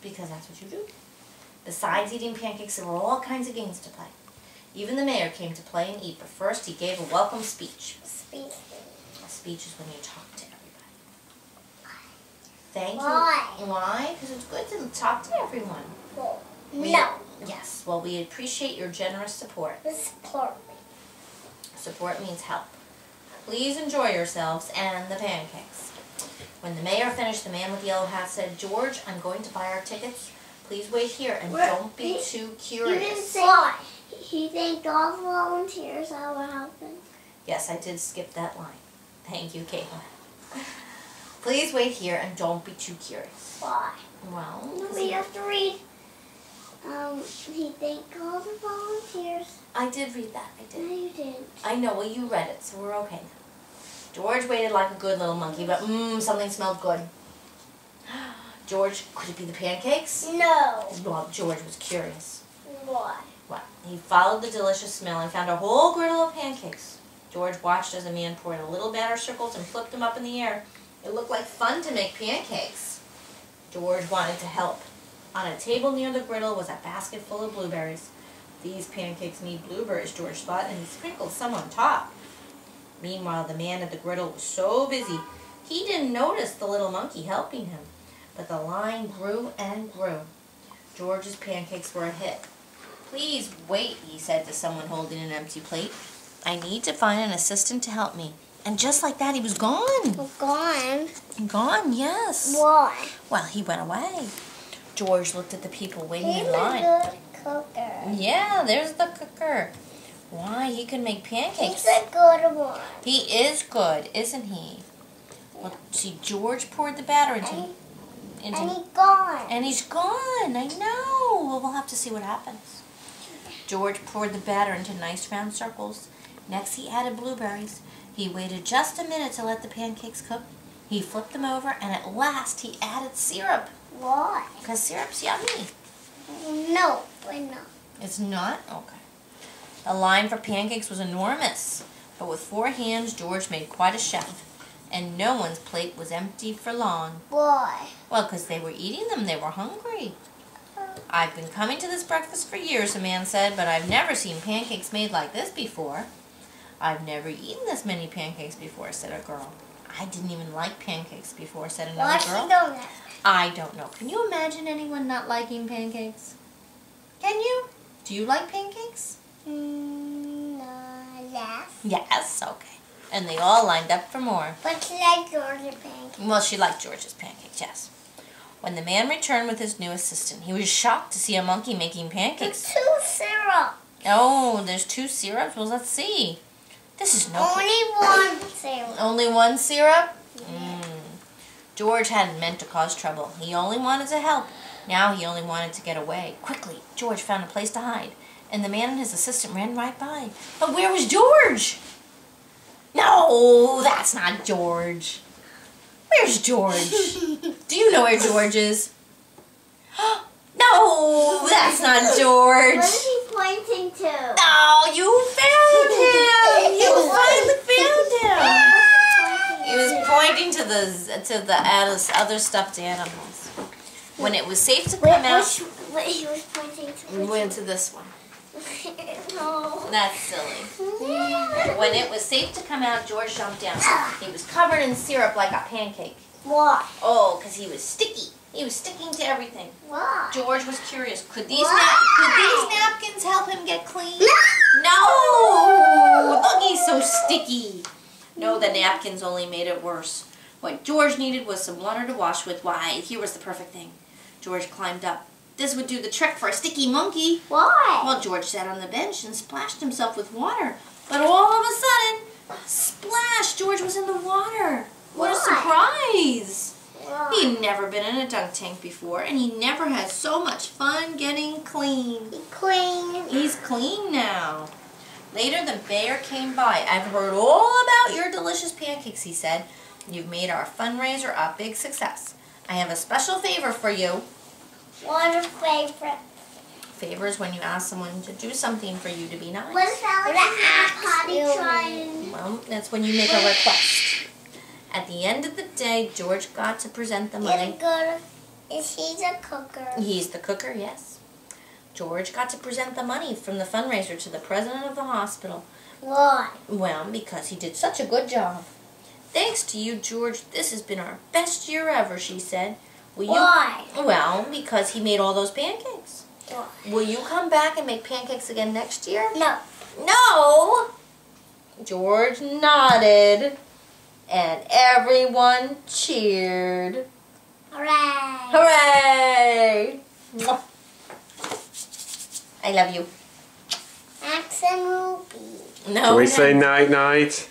because that's what you do. Besides eating pancakes, there were all kinds of games to play. Even the mayor came to play and eat, but first he gave a welcome speech. A speech is when you talk to everybody. Thank you. Why? Because it's good to talk to everyone. Yes. Well, we appreciate your generous support. Support me. Support means help. Please enjoy yourselves and the pancakes. When the mayor finished, the man with the yellow hat said, George, I'm going to buy our tickets. Please wait here and don't be too curious. You didn't say why. He thanked all the volunteers that were helping. Yes, I did skip that line. Thank you, Caitlin. Please wait here and don't be too curious. Why? Well, no, we have to read. He thanked all the volunteers. I did read that. I did. No, you didn't. I know. Well, you read it, so we're okay now. George waited like a good little monkey, but something smelled good. George, could it be the pancakes? No. Well, George was curious. Why? Well, he followed the delicious smell and found a whole griddle of pancakes. George watched as a man poured a little batter circles and flipped them up in the air. It looked like fun to make pancakes. George wanted to help. On a table near the griddle was a basket full of blueberries. These pancakes need blueberries, George thought, and he sprinkled some on top. Meanwhile, the man at the griddle was so busy, he didn't notice the little monkey helping him. But the line grew and grew. George's pancakes were a hit. Please wait, he said to someone holding an empty plate. I need to find an assistant to help me. And just like that, he was gone. Gone? Gone, yes. Why? Well, he went away. George looked at the people waiting He's in line. He's a good cooker. Yeah, there's the cooker. Why, he can make pancakes. He's a good one. He is good, isn't he? Well, see, George poured the batter into... And he's gone. And he's gone, I know. Well, we'll have to see what happens. George poured the batter into nice round circles. Next, he added blueberries. He waited just a minute to let the pancakes cook. He flipped them over, and at last, he added syrup. Why? Because syrup's yummy. No, but no. It's not? Okay. The line for pancakes was enormous, but with 4 hands, George made quite a chef, and no one's plate was empty for long. Why? Well, because they were eating them. They were hungry. I've been coming to this breakfast for years, the man said, but I've never seen pancakes made like this before. I've never eaten this many pancakes before, said a girl. I didn't even like pancakes before, said another girl. I don't know. Can you imagine anyone not liking pancakes? Can you? Do you like pancakes? Yes. Yes, okay. And they all lined up for more. But she liked George's pancakes. Well, she liked George's pancakes, yes. When the man returned with his new assistant, he was shocked to see a monkey making pancakes. There's 2 syrup. Oh, there's 2 syrups? Well, let's see. This is no... Only 1 syrup. Only 1 syrup? Yeah. George hadn't meant to cause trouble. He only wanted to help. Now he only wanted to get away. Quickly, George found a place to hide, and the man and his assistant ran right by. But where was George? No, that's not George. Where's George? Do you know where George is? No, that's not George. What is he pointing to? Oh, you found him. You finally found him. He was pointing to the other stuffed animals. When it was safe to come out... What he was pointing to? We went to this one. No. That's silly. When it was safe to come out, George jumped down. He was covered in syrup like a pancake. Why? Oh, because he was sticky. He was sticking to everything. Why? George was curious. Could these napkins help him get clean? No! Look, he's so sticky. No, the napkins only made it worse. What George needed was some water to wash with. Why, here was the perfect thing. George climbed up. This would do the trick for a sticky monkey. Why? Well, George sat on the bench and splashed himself with water. But all of a sudden, splash, George was in the water. What a surprise. Why? He'd never been in a dunk tank before, and he never had so much fun getting clean. Clean. He's clean now. Later, the mayor came by. I've heard all about your delicious pancakes, he said. You've made our fundraiser a big success. I have a special favor for you. What a favorite. Favors when you ask someone to do something for you to be nice. What is that like a potty trying? Well, that's when you make a request. At the end of the day, George got to present the money. Is he the cooker? He's the cooker, yes. George got to present the money from the fundraiser to the president of the hospital. Why? Well, because he did such a good job. Thanks to you, George, this has been our best year ever, she said. Why? Well, because he made all those pancakes. Why? Will you come back and make pancakes again next year? No. No! George nodded, and everyone cheered. Hooray! Hooray! Mwah. I love you. Max and Ruby. No. Can we say night-night?